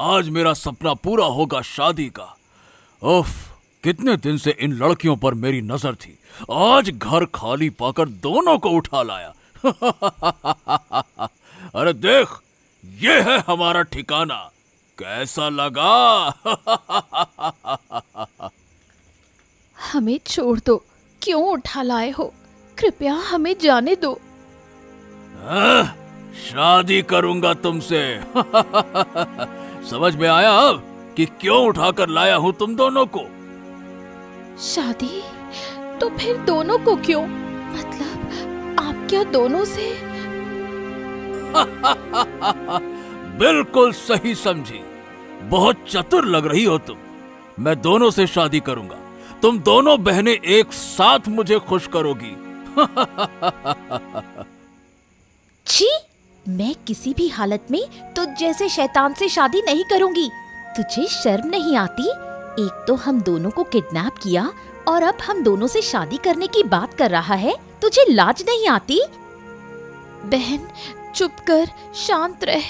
आज मेरा सपना पूरा होगा शादी का। उफ, कितने दिन से इन लड़कियों पर मेरी नजर थी। आज घर खाली पाकर दोनों को उठा लाया। अरे देख, ये है हमारा ठिकाना। कैसा लगा? हमें छोड़ दो, क्यों उठा लाए हो? कृपया हमें जाने दो। शादी करूंगा तुमसे। समझ में आया अब कि क्यों उठाकर लाया हूं तुम दोनों को? शादी? तो फिर दोनों को क्यों? मतलब आप क्या दोनों से? बिल्कुल सही समझी। बहुत चतुर लग रही हो तुम। मैं दोनों से शादी करूंगा। तुम दोनों बहनें एक साथ मुझे खुश करोगी। छी! मैं किसी भी हालत में तुझ जैसे शैतान से शादी नहीं करूंगी। तुझे शर्म नहीं आती? एक तो हम दोनों को किडनैप किया और अब हम दोनों से शादी करने की बात कर रहा है। तुझे लाज नहीं आती? बहन चुप कर, शांत रह।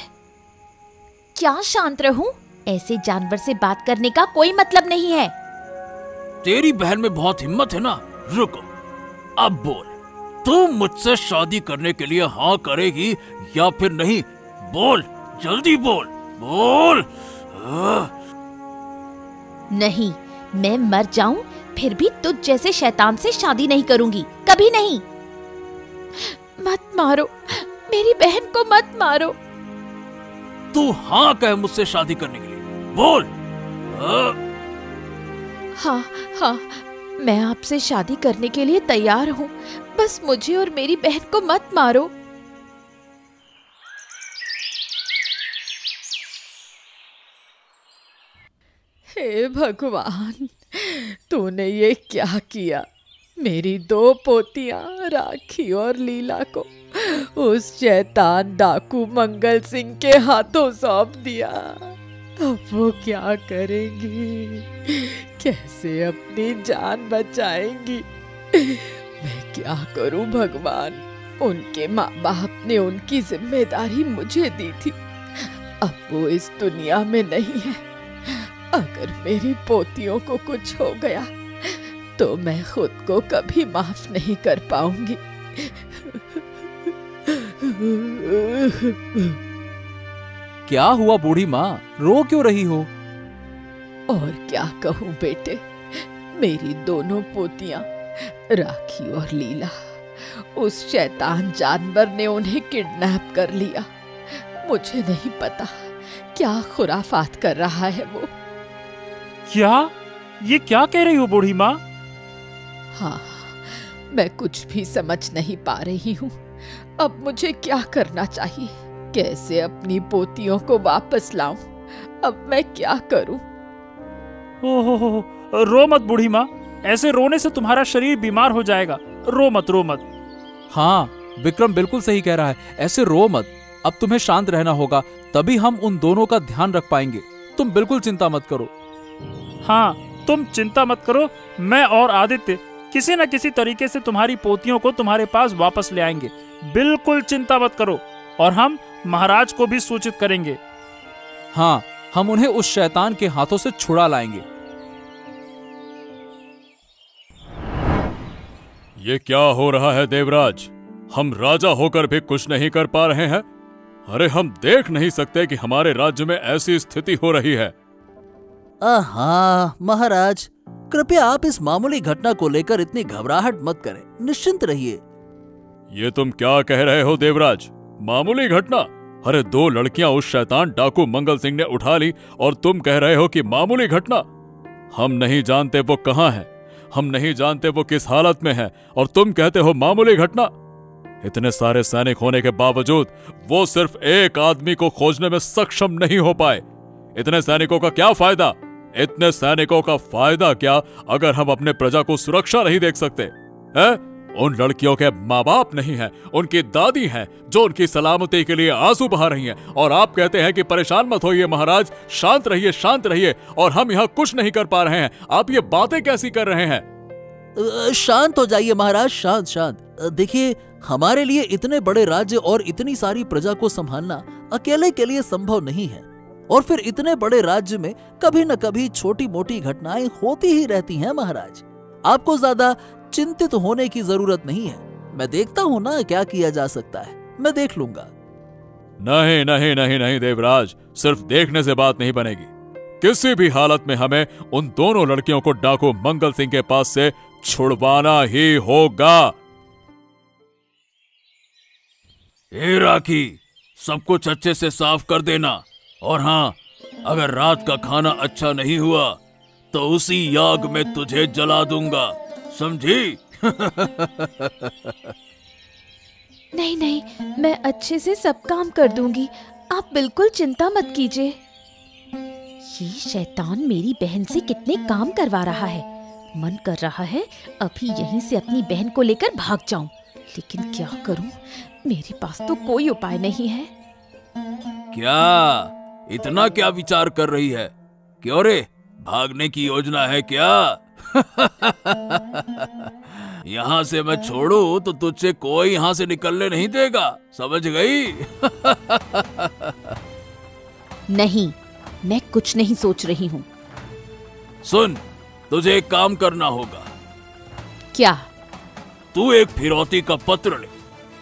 क्या शांत रहूं? ऐसे जानवर से बात करने का कोई मतलब नहीं है। तेरी बहन में बहुत हिम्मत है ना। रुको, अब बोल, तू मुझसे शादी करने के लिए हाँ करेगी या फिर नहीं? बोल, जल्दी बोल, बोल। नहीं, मैं मर जाऊं फिर भी तुझ जैसे शैतान से शादी नहीं करूंगी, कभी नहीं। मत मारो, मेरी बहन को मत मारो। तू हाँ कह मुझसे शादी करने के लिए, बोल। हाँ हाँ, मैं आपसे शादी करने के लिए तैयार हूँ। बस मुझे और मेरी बहन को मत मारो। हे भगवान, तूने ये क्या किया? मेरी दो पोतियां राखी और लीला को उस शैतान डाकू मंगल सिंह के हाथों सौंप दिया। अब वो क्या करेंगी? कैसे अपनी जान बचाएंगी? मैं क्या करूं भगवान? उनके माँ बाप ने उनकी जिम्मेदारी मुझे दी थी। अब वो इस दुनिया में नहीं है। अगर मेरी पोतियों को कुछ हो गया तो मैं खुद को कभी माफ नहीं कर पाऊंगी। क्या हुआ बूढ़ी माँ, रो क्यों रही हो? और क्या कहूँ बेटे, मेरी दोनों पोतियां राखी और लीला, उस शैतान जानवर ने उन्हें किडनैप कर लिया। मुझे नहीं पता क्या खुराफात कर रहा है वो। क्या? ये क्या कह रही हो बूढ़ी माँ? हाँ, मैं कुछ भी समझ नहीं पा रही हूँ। अब मुझे क्या करना चाहिए? कैसे अपनी पोतियों को वापस लाऊं? अब मैं क्या करूं? ओहो, रो मत बूढ़ी माँ। ऐसे रोने से तुम्हारा शरीर बीमार हो जाएगा। रो मत, रो मत। हाँ, विक्रम बिल्कुल सही कह रहा है। ऐसे रो मत। अब तुम्हें शांत रहना होगा, तभी हम उन दोनों का ध्यान रख पाएंगे। तुम बिल्कुल चिंता मत करो। हाँ, तुम चिंता मत करो। मैं और आदित्य किसी न किसी तरीके से तुम्हारी पोतियों को तुम्हारे पास वापस ले आएंगे। बिल्कुल चिंता मत करो। और हम महाराज को भी सूचित करेंगे। हाँ, हम उन्हें उस शैतान के हाथों से छुड़ा लाएंगे। ये क्या हो रहा है देवराज? हम राजा होकर भी कुछ नहीं कर पा रहे हैं। अरे हम देख नहीं सकते कि हमारे राज्य में ऐसी स्थिति हो रही है। हाँ महाराज, कृपया आप इस मामूली घटना को लेकर इतनी घबराहट मत करें, निश्चिंत रहिए। ये तुम क्या कह रहे हो देवराज? मामूली घटना? अरे दो लड़कियां उस शैतान डाकू मंगल सिंह ने उठा ली और तुम कह रहे हो कि मामूली घटना? हम नहीं जानते वो कहां है, हम नहीं जानते वो किस हालत में है, और तुम कहते हो मामूली घटना? इतने सारे सैनिक होने के बावजूद वो सिर्फ एक आदमी को खोजने में सक्षम नहीं हो पाए। इतने सैनिकों का क्या फायदा? इतने सैनिकों का फायदा क्या अगर हम अपने प्रजा को सुरक्षा नहीं देख सकते हैं? उन लड़कियों के माँ बाप नहीं हैं, उनकी दादी हैं जो उनकी सलामती के लिए आंसू बहा रही हैं, और आप कहते हैं कि परेशान मत होइए महाराज, शांत रहिए, शांत रहिए, और हम यहाँ कुछ नहीं कर पा रहे हैं। आप ये बातें कैसी कर रहे हैं? शांत हो जाइए महाराज, शांत शांत। देखिए, हमारे लिए इतने बड़े राज्य और इतनी सारी प्रजा को संभालना अकेले के लिए संभव नहीं है। और फिर इतने बड़े राज्य में कभी न कभी छोटी मोटी घटनाएं होती ही रहती हैं महाराज। आपको ज्यादा चिंतित होने की जरूरत नहीं है। मैं देखता हूं ना क्या किया जा सकता है, मैं देख लूंगा। नहीं नहीं नहीं नहीं देवराज, सिर्फ देखने से बात नहीं बनेगी। किसी भी हालत में हमें उन दोनों लड़कियों को डाकू मंगल सिंह के पास से छुड़वाना ही होगा। ए राखी, सब कुछ अच्छे से साफ कर देना। और हाँ, अगर रात का खाना अच्छा नहीं हुआ तो उसी याग में तुझे जला दूंगा, समझी? नहीं नहीं, मैं अच्छे से सब काम कर दूंगी, आप बिल्कुल चिंता मत कीजिए। ये शैतान मेरी बहन से कितने काम करवा रहा है। मन कर रहा है अभी यहीं से अपनी बहन को लेकर भाग जाऊं, लेकिन क्या करूं, मेरे पास तो कोई उपाय नहीं है। क्या इतना क्या विचार कर रही है? क्यों रे, भागने की योजना है क्या? यहाँ से मैं छोड़ू तो तुझसे कोई यहाँ से निकलने नहीं देगा, समझ गई? नहीं, मैं कुछ नहीं सोच रही हूँ। सुन, तुझे एक काम करना होगा। क्या? तू एक फिरौती का पत्र ले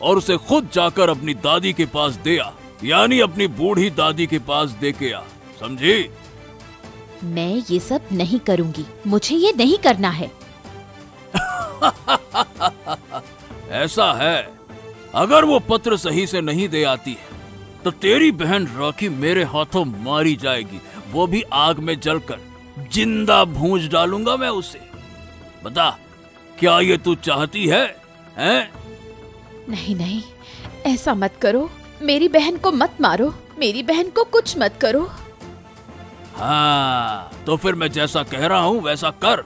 और उसे खुद जाकर अपनी दादी के पास दे आ, यानी अपनी बूढ़ी दादी के पास दे के आ, समझी? मैं ये सब नहीं करूंगी, मुझे ये नहीं करना है। ऐसा है, अगर वो पत्र सही से नहीं दे आती है तो तेरी बहन राखी मेरे हाथों मारी जाएगी, वो भी आग में जलकर। जिंदा भूंज डालूंगा मैं उसे। बता, क्या ये तू चाहती है, हैं? नहीं नहीं, ऐसा मत करो, मेरी बहन को मत मारो, मेरी बहन को कुछ मत करो। हाँ, तो फिर मैं जैसा कह रहा हूँ वैसा कर,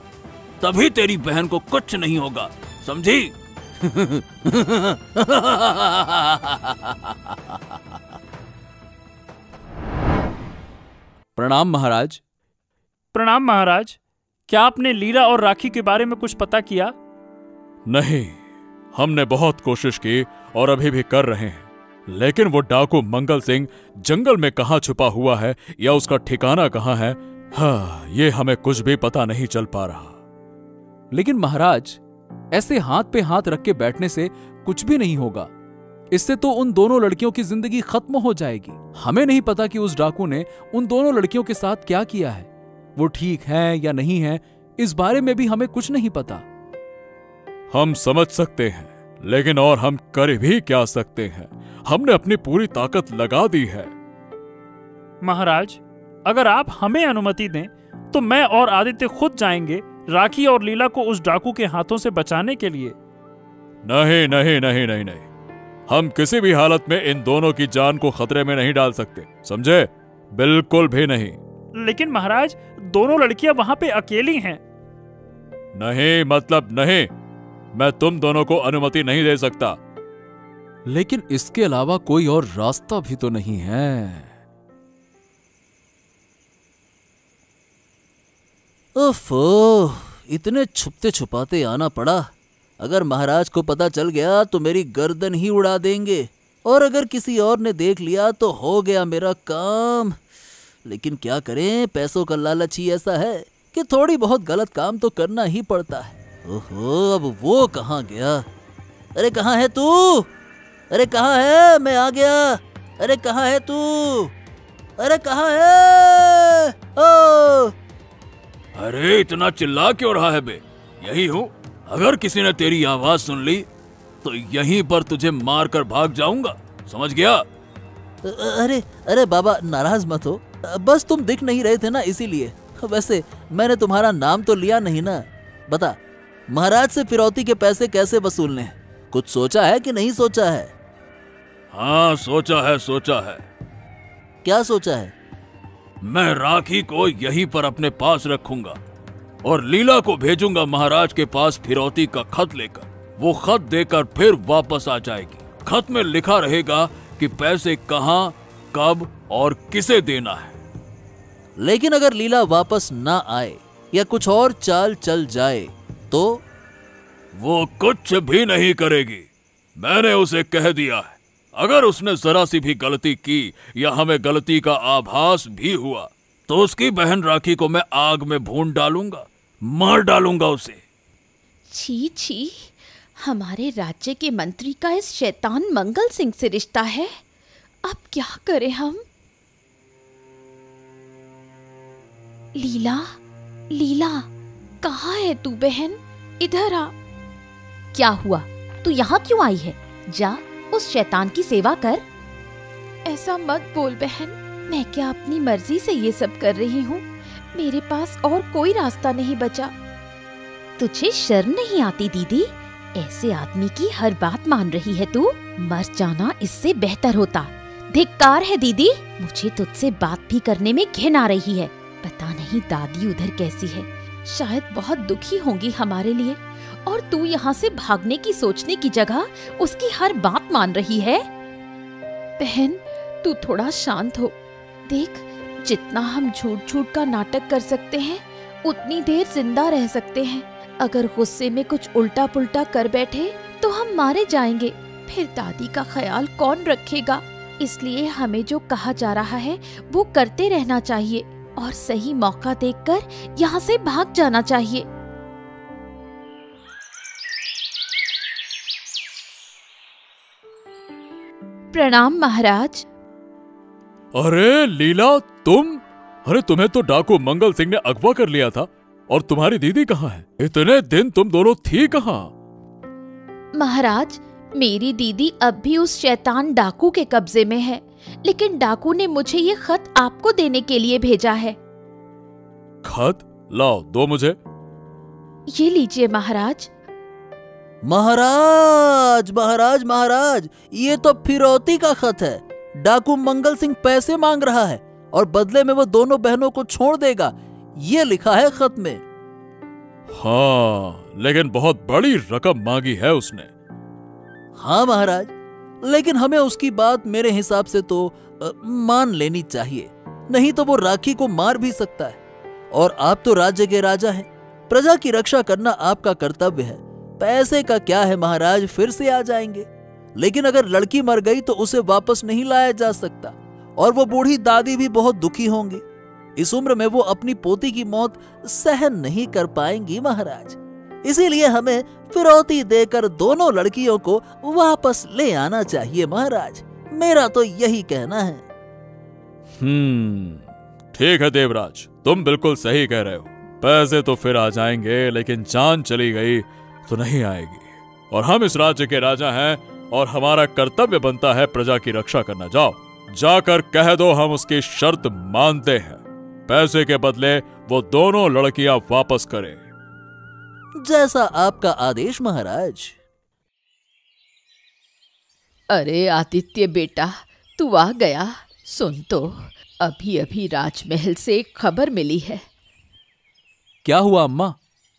तभी तेरी बहन को कुछ नहीं होगा, समझी? प्रणाम महाराज। प्रणाम महाराज। क्या आपने लीला और राखी के बारे में कुछ पता किया? नहीं, हमने बहुत कोशिश की और अभी भी कर रहे हैं, लेकिन वो डाकू मंगल सिंह जंगल में कहाँ छुपा हुआ है या उसका ठिकाना कहाँ है, हाँ, ये हमें कुछ भी पता नहीं चल पा रहा। लेकिन महाराज, ऐसे हाथ पे हाथ रख के बैठने से कुछ भी नहीं होगा। इससे तो उन दोनों लड़कियों की जिंदगी खत्म हो जाएगी। हमें नहीं पता कि उस डाकू ने उन दोनों लड़कियों के साथ क्या किया है। वो ठीक है या नहीं है, इस बारे में भी हमें कुछ नहीं पता। हम समझ सकते हैं, लेकिन और हम कर भी क्या सकते हैं? हमने अपनी पूरी ताकत लगा दी है। महाराज, अगर आप हमें अनुमति दें तो मैं और आदित्य खुद जाएंगे राखी और लीला को उस डाकू के हाथों से बचाने के लिए। नहीं नहीं नहीं नहीं नहीं, हम किसी भी हालत में इन दोनों की जान को खतरे में नहीं डाल सकते, समझे? बिल्कुल भी नहीं। लेकिन महाराज, दोनों लड़कियां वहां पे अकेली हैं। नहीं मतलब नहीं, मैं तुम दोनों को अनुमति नहीं दे सकता। लेकिन इसके अलावा कोई और रास्ता भी तो नहीं है। ओफो, इतने छुपते छुपाते आना पड़ा। अगर महाराज को पता चल गया तो मेरी गर्दन ही उड़ा देंगे, और अगर किसी और ने देख लिया तो हो गया मेरा काम। लेकिन क्या करें, पैसों का लालच ही ऐसा है कि थोड़ी बहुत गलत काम तो करना ही पड़ता है। ओहो, अब वो कहाँ गया? अरे कहाँ है तू? अरे कहाँ है? मैं आ गया। अरे कहाँ है तू? अरे कहाँ है? ओ! अरे इतना चिल्ला क्यों रहा है बे? यही हूँ। अगर किसी ने तेरी आवाज सुन ली तो यहीं पर तुझे मार कर भाग जाऊंगा, समझ गया? अरे अरे बाबा, नाराज मत हो, बस तुम दिख नहीं रहे थे ना, इसीलिए। वैसे मैंने तुम्हारा नाम तो लिया नहीं ना। बता, महाराज से फिरौती के पैसे कैसे वसूलने हैं? कुछ सोचा है कि नहीं सोचा है? हाँ, सोचा है, सोचा है। क्या सोचा है? मैं राखी को यहीं पर अपने पास रखूंगा और लीला को भेजूंगा महाराज के पास फिरौती का खत लेकर। वो खत देकर फिर वापस आ जाएगी। खत में लिखा रहेगा कि पैसे कहाँ, कब और किसे देना है। लेकिन अगर लीला वापस ना आए या कुछ और चाल चल जाए तो? वो कुछ भी नहीं करेगी। मैंने उसे कह दिया है, अगर उसने जरा सी भी गलती की या हमें गलती का आभास भी हुआ तो उसकी बहन राखी को मैं आग में भून डालूंगा, मार डालूंगा उसे। छी छी, हमारे राज्य के मंत्री का इस शैतान मंगल सिंह से रिश्ता है। अब क्या करें हम? लीला, लीला, कहाँ है तू बहन? इधर आ। क्या हुआ? तू यहाँ क्यों आई है? जा उस शैतान की सेवा कर। ऐसा मत बोल बहन, मैं क्या अपनी मर्जी से ये सब कर रही हूँ? मेरे पास और कोई रास्ता नहीं बचा। तुझे शर्म नहीं आती दीदी? ऐसे आदमी की हर बात मान रही है तू। मर जाना इससे बेहतर होता। धिक्कार है दीदी, मुझे तुझसे बात भी करने में घिन आ रही है। पता नहीं दादी उधर कैसी है, शायद बहुत दुखी होंगी हमारे लिए, और तू यहाँ से भागने की सोचने की जगह उसकी हर बात मान रही है। बहन, तू थोड़ा शांत हो। देख, जितना हम झूठ झूठ का नाटक कर सकते हैं उतनी देर जिंदा रह सकते हैं। अगर गुस्से में कुछ उल्टा पुल्टा कर बैठे तो हम मारे जाएंगे, फिर दादी का ख्याल कौन रखेगा? इसलिए हमें जो कहा जा रहा है वो करते रहना चाहिए और सही मौका देखकर यहाँ से भाग जाना चाहिए। प्रणाम महाराज। अरे लीला, तुम? अरे तुम्हें तो डाकू मंगल सिंह ने अगवा कर लिया था, और तुम्हारी दीदी कहाँ है? इतने दिन तुम दोनों थी कहाँ? महाराज, मेरी दीदी अब भी उस शैतान डाकू के कब्जे में है, लेकिन डाकू ने मुझे ये खत आपको देने के लिए भेजा है। खत? लाओ, दो मुझे। ये लीजिए महाराज। महाराज महाराज महाराज, ये तो फिरौती का खत है। डाकू मंगल सिंह पैसे मांग रहा है और बदले में वो दोनों बहनों को छोड़ देगा, ये लिखा है खत में। हाँ, लेकिन बहुत बड़ी रकम मांगी है उसने। हाँ महाराज, लेकिन हमें उसकी बात मेरे हिसाब से तो मान लेनी चाहिए, नहीं तो वो राखी को मार भी सकता है। और आप तो राज्य के राजा हैं, प्रजा की रक्षा करना आपका कर्तव्य है। पैसे का क्या है महाराज, फिर से आ जाएंगे। लेकिन अगर लड़की मर गई तो उसे वापस नहीं लाया जा सकता, और वो बूढ़ी दादी भी बहुत दुखी होंगी। इस उम्र में वो अपनी पोती की मौत सहन नहीं कर पाएंगी महाराज। इसीलिए हमें फिरौती देकर दोनों लड़कियों को वापस ले आना चाहिए महाराज। मेरा तो यही कहना है। ठीक है देवराज, तुम बिल्कुल सही कह रहे हो। पैसे तो फिर आ जाएंगे, लेकिन जान चली गई तो नहीं आएगी। और हम इस राज्य के राजा हैं और हमारा कर्तव्य बनता है प्रजा की रक्षा करना। जाओ, जाकर कह दो हम उसकी शर्त मानते हैं। पैसे के बदले वो दोनों लड़कियां वापस करें। जैसा आपका आदेश महाराज। अरे आदित्य बेटा, तू आ गया। सुन तो, अभी अभी राजमहल से एक खबर मिली है। क्या हुआ अम्मा?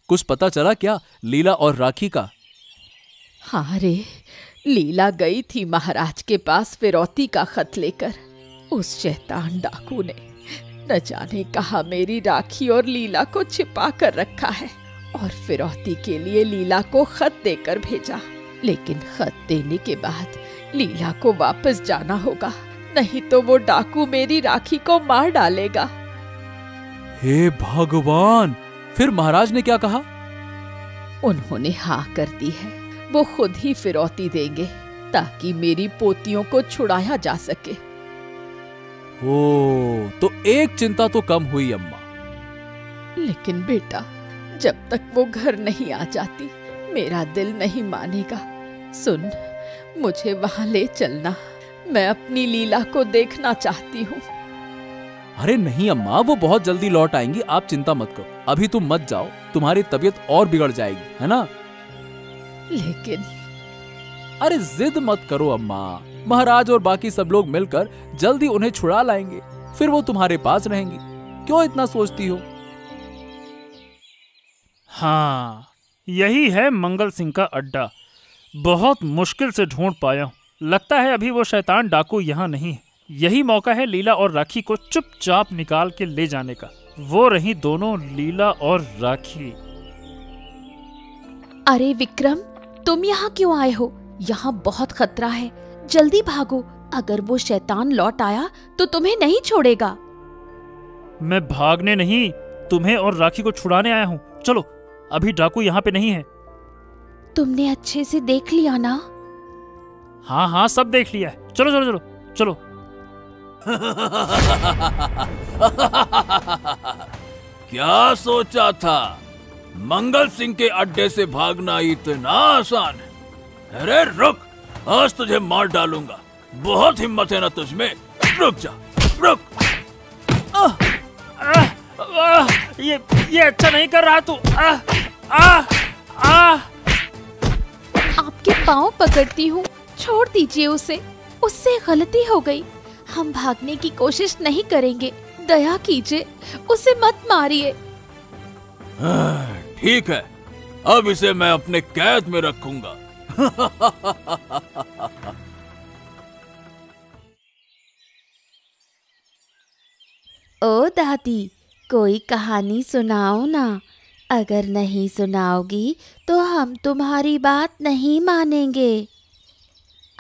कुछ पता चला क्या लीला और राखी का? हाँ रे, लीला गई थी महाराज के पास फिरौती का खत लेकर। उस शैतान डाकू ने न जाने कहा मेरी राखी और लीला को छिपा कर रखा है, और फिरौती के लिए लीला को खत देकर भेजा। लेकिन खत देने के बाद लीला को वापस जाना होगा, नहीं तो वो डाकू मेरी राखी को मार डालेगा। हे भगवान! फिर महाराज ने क्या कहा? उन्होंने हाँ कर दी है। वो खुद ही फिरौती देंगे ताकि मेरी पोतियों को छुड़ाया जा सके। ओ, तो एक चिंता तो कम हुई अम्मा। लेकिन बेटा, जब तक वो घर नहीं आ जाती मेरा दिल नहीं मानेगा। सुन, मुझे वहां ले चलना, मैं अपनी लीला को देखना चाहती हूँ। अरे नहीं अम्मा, वो बहुत जल्दी लौट आएंगी, आप चिंता मत करो। अभी तुम मत जाओ, तुम्हारी तबीयत और बिगड़ जाएगी, है ना? लेकिन अरे जिद मत करो अम्मा, महाराज और बाकी सब लोग मिलकर जल्दी उन्हें छुड़ा लाएंगे, फिर वो तुम्हारे पास रहेंगी। क्यों इतना सोचती हो? हाँ, यही है मंगल सिंह का अड्डा। बहुत मुश्किल से ढूंढ पाया हूँ। लगता है अभी वो शैतान डाकू यहाँ नहीं है। यही मौका है लीला और राखी को चुपचाप निकाल के ले जाने का। वो रही दोनों, लीला और राखी। अरे विक्रम, तुम यहाँ क्यों आए हो? यहाँ बहुत खतरा है, जल्दी भागो। अगर वो शैतान लौट आया तो तुम्हें नहीं छोड़ेगा। मैं भागने नहीं, तुम्हें और राखी को छुड़ाने आया हूँ। चलो, अभी डाकू यहाँ पे नहीं है। तुमने अच्छे से देख लिया ना? हाँ हाँ, सब देख लिया है। चलो चलो चलो चलो। क्या सोचा था? मंगल सिंह के अड्डे से भागना इतना आसान है? अरे रुक, आज तुझे मार डालूंगा। बहुत हिम्मत है ना तुझमें? रुक जा, रुक। ये अच्छा नहीं कर रहा तू। आपके पाँव पकड़ती हूँ, छोड़ दीजिए उसे। उससे गलती हो गई। हम भागने की कोशिश नहीं करेंगे, दया कीजिए, उसे मत मारिए। ठीक है, अब इसे मैं अपने कैद में रखूंगा। ओ दादी, कोई कहानी सुनाओ ना। अगर नहीं सुनाओगी तो हम तुम्हारी बात नहीं मानेंगे।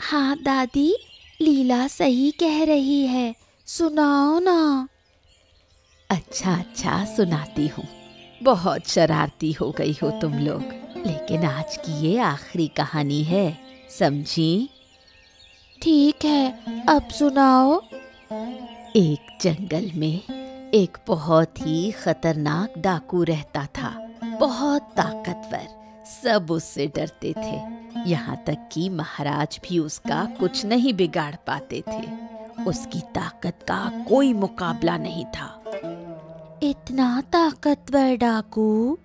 हाँ दादी, लीला सही कह रही है, सुनाओ ना। अच्छा अच्छा, सुनाती हूँ। बहुत शरारती हो गई हो तुम लोग, लेकिन आज की ये आखिरी कहानी है, समझी? ठीक है, अब सुनाओ। एक जंगल में एक बहुत ही खतरनाक डाकू रहता था, बहुत ताकतवर। सब उससे डरते थे, यहाँ तक कि महाराज भी उसका कुछ नहीं बिगाड़ पाते थे। उसकी ताकत का कोई मुकाबला नहीं था। इतना ताकतवर डाकू?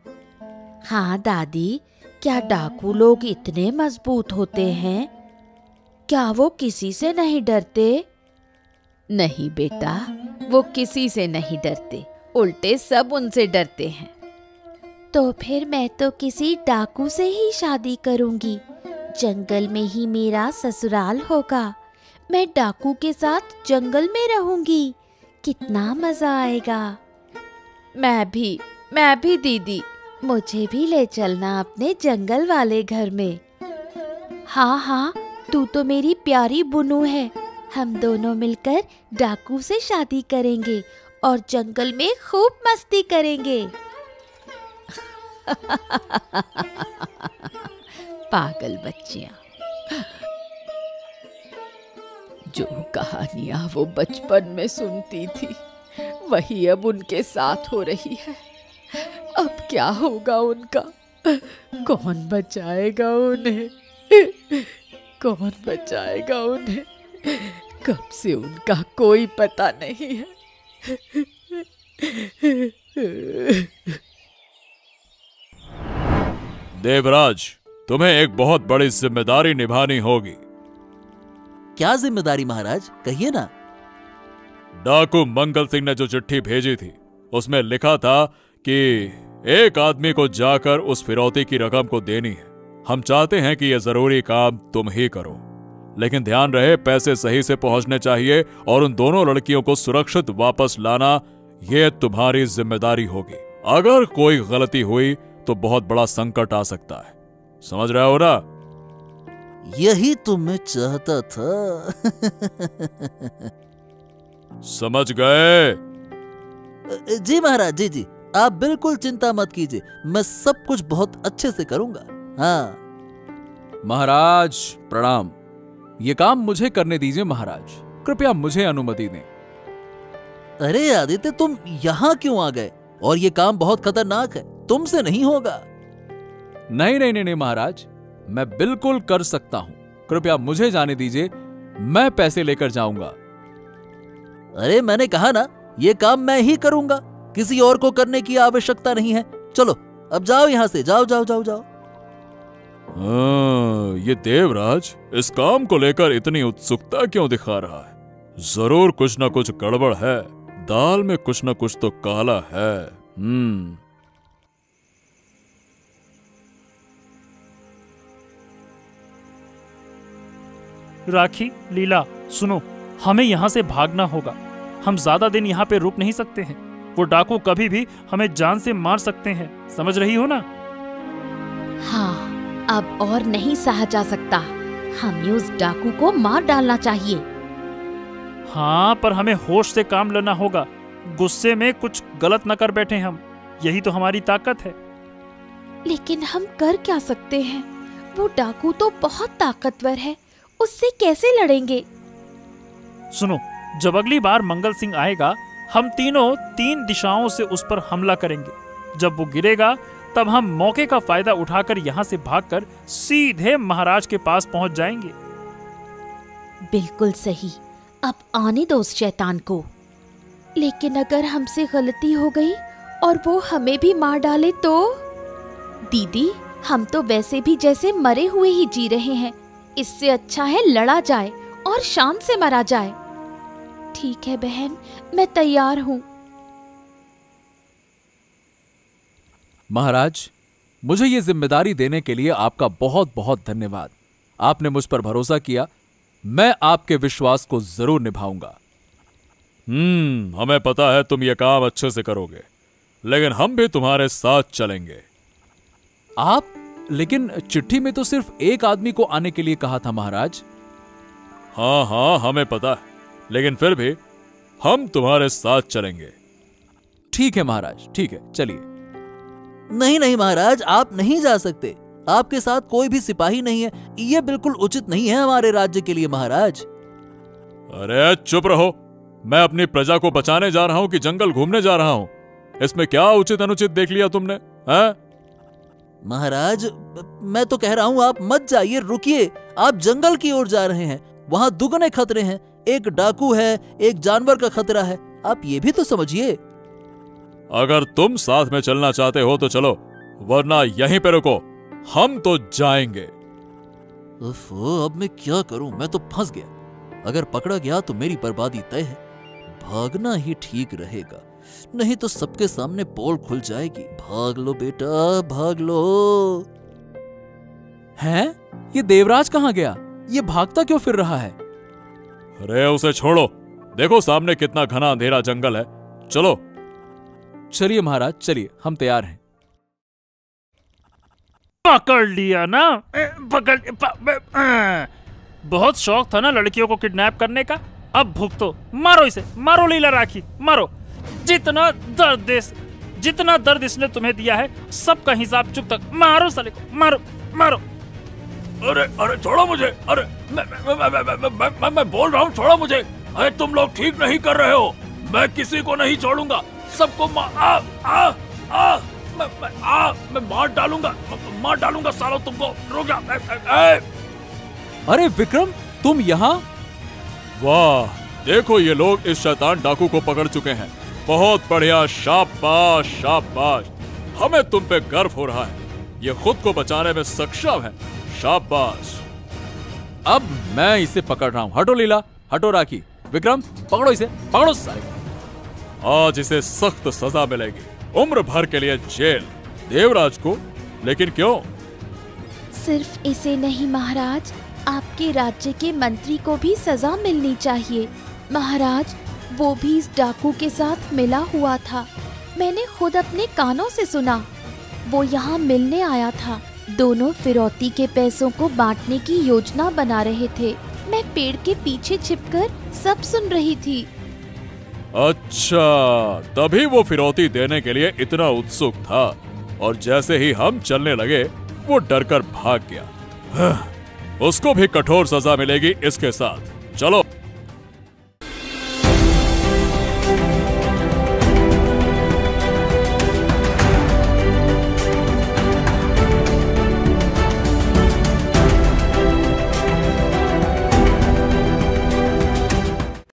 हाँ दादी, क्या डाकू लोग इतने मजबूत होते हैं? क्या वो किसी से नहीं डरते? नहीं बेटा, वो किसी से नहीं डरते, उल्टे सब उनसे डरते हैं। तो फिर मैं तो किसी डाकू से ही शादी करूंगी। जंगल में ही मेरा ससुराल होगा। मैं डाकू के साथ जंगल में रहूंगी। कितना मजा आएगा। मैं भी दीदी, मुझे भी ले चलना अपने जंगल वाले घर में। हाँ हाँ, तू तो मेरी प्यारी बुनू है। हम दोनों मिलकर डाकू से शादी करेंगे और जंगल में खूब मस्ती करेंगे। पागल बच्चियां। जो कहानियां वो बचपन में सुनती थी, वही अब उनके साथ हो रही है। अब क्या होगा उनका? कौन बचाएगा उन्हें? कौन बचाएगा उन्हें? कब से उनका कोई पता नहीं है। देवराज, तुम्हें एक बहुत बड़ी जिम्मेदारी निभानी होगी। क्या जिम्मेदारी महाराज, कहिए ना। डाकू मंगल सिंह ने जो चिट्ठी भेजी थी, उसमें लिखा था कि एक आदमी को जाकर उस फिरौती की रकम को देनी है। हम चाहते हैं कि यह जरूरी काम तुम ही करो, लेकिन ध्यान रहे पैसे सही से पहुंचने चाहिए और उन दोनों लड़कियों को सुरक्षित वापस लाना, यह तुम्हारी जिम्मेदारी होगी। अगर कोई गलती हुई तो बहुत बड़ा संकट आ सकता है, समझ रहे हो ना? यही तो मैं चाहता था। समझ गए? जी महाराज, जी जी, आप बिल्कुल चिंता मत कीजिए, मैं सब कुछ बहुत अच्छे से करूंगा। हाँ महाराज प्रणाम। ये काम मुझे करने दीजिए महाराज, कृपया मुझे अनुमति दें। अरे आदित्य, तुम यहाँ क्यों आ गए? और ये काम बहुत खतरनाक है, तुमसे नहीं होगा। नहीं नहीं नहीं नहीं महाराज, मैं बिल्कुल कर सकता हूं, कृपया मुझे जाने दीजिए, मैं पैसे लेकर जाऊंगा। अरे मैंने कहा ना, ये काम मैं ही करूंगा, किसी और को करने की आवश्यकता नहीं है। चलो अब जाओ यहाँ से, जाओ जाओ जाओ जाओ। ये देवराज इस काम को लेकर इतनी उत्सुकता क्यों दिखा रहा है? जरूर कुछ ना कुछ गड़बड़ है, दाल में कुछ ना कुछ तो काला है। राखी, लीला, सुनो, हमें यहाँ से भागना होगा। हम ज्यादा दिन यहाँ पे रुक नहीं सकते हैं। वो डाकू कभी भी हमें जान से मार सकते हैं, समझ रही हो ना? हाँ, अब और नहीं सहा जा सकता। हमें उस डाकू को मार डालना चाहिए। हाँ, पर हमें होश से काम लेना होगा। गुस्से में कुछ गलत न कर बैठे हम, यही तो हमारी ताकत है। लेकिन हम कर क्या सकते हैं? वो डाकू तो बहुत ताकतवर है, उससे कैसे लड़ेंगे? सुनो, जब अगली बार मंगल सिंह आएगा, हम तीनों 3 दिशाओं से उस पर हमला करेंगे। जब वो गिरेगा तब हम मौके का फायदा उठाकर यहाँ से भागकर सीधे महाराज के पास पहुंच जाएंगे। बिल्कुल सही। अब आने दो उस शैतान को। लेकिन अगर हमसे गलती हो गई और वो हमें भी मार डाले तो? दीदी, हम तो वैसे भी जैसे मरे हुए ही जी रहे हैं। इससे अच्छा है लड़ा जाए और शान से मरा जाए। ठीक है बहन, मैं तैयार हूँ। महाराज, मुझे ये जिम्मेदारी देने के लिए आपका बहुत बहुत धन्यवाद। आपने मुझ पर भरोसा किया। मैं आपके विश्वास को जरूर निभाऊंगा। हमें पता है तुम ये काम अच्छे से करोगे, लेकिन हम भी तुम्हारे साथ चलेंगे। आप? लेकिन चिट्ठी में तो सिर्फ एक आदमी को आने के लिए कहा था महाराज। हाँ, हमें पता है, लेकिन फिर भी हम तुम्हारे साथ चलेंगे। ठीक है महाराज, ठीक है, चलिए। नहीं नहीं महाराज, आप नहीं जा सकते। आपके साथ कोई भी सिपाही नहीं है। यह बिल्कुल उचित नहीं है हमारे राज्य के लिए महाराज। अरे चुप रहो। मैं अपनी प्रजा को बचाने जा रहा हूं कि जंगल घूमने जा रहा हूं? इसमें क्या उचित अनुचित देख लिया तुमने? हैं? महाराज, मैं तो कह रहा हूं आप मत जाइए, रुकिए। आप जंगल की ओर जा रहे हैं, वहां दुगने खतरे हैं। एक डाकू है, एक जानवर का खतरा है। आप ये भी तो समझिए। अगर तुम साथ में चलना चाहते हो तो चलो, वरना यहीं पे रुको। हम तो जाएंगे। अब मैं क्या करूं? मैं तो फंस गया। अगर पकड़ा गया तो मेरी बर्बादी तय है। भागना ही ठीक रहेगा, नहीं तो सबके सामने पोल खुल जाएगी। भाग लो बेटा, भाग लो। हैं? ये देवराज कहाँ गया? ये भागता क्यों फिर रहा है? अरे उसे छोड़ो। देखो सामने कितना घना अंधेरा जंगल है। चलो। चलिए महाराज, चलिए, हम तैयार हैं। पकड़ लिया ना? बहुत शौक था ना लड़कियों को किडनैप करने का। अब भुगतो। मारो इसे, मारो लीला राखी, मारो। जितना दर्द इसने तुम्हें दिया है, सबका हिसाब चुप तक। मारो साले को, मारो मारो। अरे छोड़ो मुझे। अरे मैं बोल रहा हूँ, छोड़ो मुझे। अरे तुम लोग ठीक नहीं कर रहे हो। मैं किसी को नहीं छोड़ूंगा। सबको मैं मार डालूंगा सालों तुमको। रुक जा। अरे विक्रम, तुम यहाँ? वाह, देखो ये लोग इस शैतान डाकू को पकड़ चुके हैं। बहुत बढ़िया, शाबाश शाबाश। हमें तुम पे गर्व हो रहा है। ये खुद को बचाने में सक्षम है। शाबाश। अब मैं इसे पकड़ रहा हूँ। हटो लीला, हटो राखी। विक्रम, पकड़ो इसे, पकड़ो सारे। आज इसे सख्त सजा मिलेगी, उम्र भर के लिए जेल। देवराज को? लेकिन क्यों? सिर्फ इसे नहीं महाराज, आपके राज्य के मंत्री को भी सजा मिलनी चाहिए। महाराज, वो भी इस डाकू के साथ मिला हुआ था। मैंने खुद अपने कानों से सुना। वो यहाँ मिलने आया था। दोनों फिरौती के पैसों को बांटने की योजना बना रहे थे। मैं पेड़ के पीछे छिपकर सब सुन रही थी। अच्छा, तभी वो फिरौती देने के लिए इतना उत्सुक था, और जैसे ही हम चलने लगे वो डरकर भाग गया। उसको भी कठोर सजा मिलेगी इसके साथ।